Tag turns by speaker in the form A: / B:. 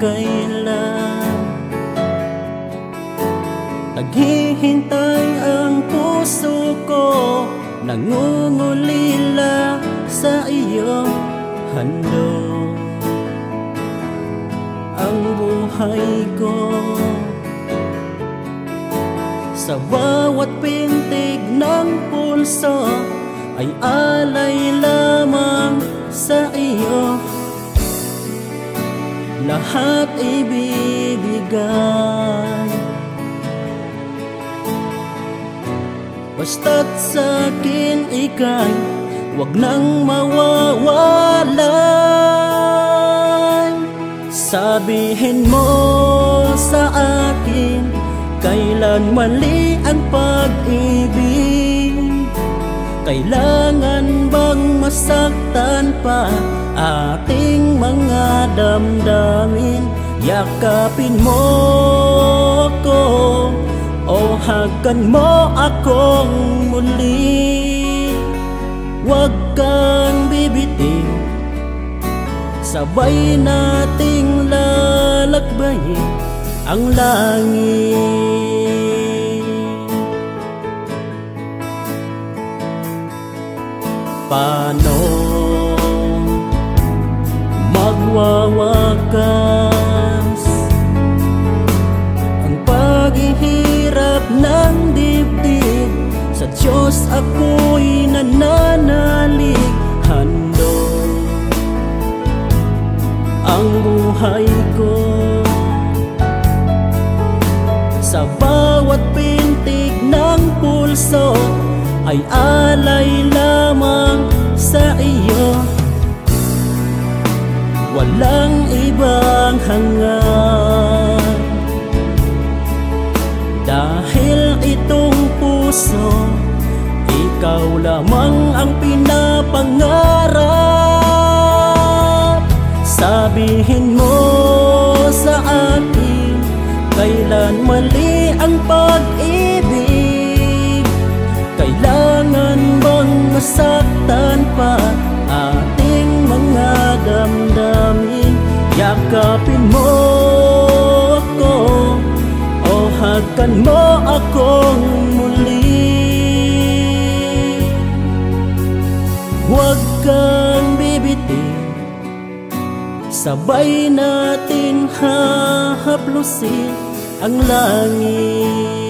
A: kailan. Naghihintay ang puso ko, nangungulila sa iyong handog. Ang buhay ko sa bawat pintig ng pulso ay alay lamang sa iyo. Lahat ibibigay, basta't sa'kin ika'y wag nang mawawalay. Sabihin mo sa akin, kailan mali ang pag-ibig? Kailangan bang masaktan pa ating mga damdamin? Yakapin mo ako o hagan mo akong muli. Huwag kang bibitin, sabay nating lalakbayin ang langit. Paano magwawakas ang paghihirap ng dibdib? Sa Diyos ako'y nananalig, handog ang buhay ko. Sa bawat pintig ng pulso ay alay lamang sa iyo. Walang ibang hangad, dahil itong puso, ikaw lamang ang pinapangarap. Sabihin mo sa akin, kailan mali ang pag-ibig? Kailangan bang masaktan pa ating mga damdamin? Yakapin mo ako o hagan mo akong muli. Huwag kang bibitin, sabay natin hahaplusin ang langit.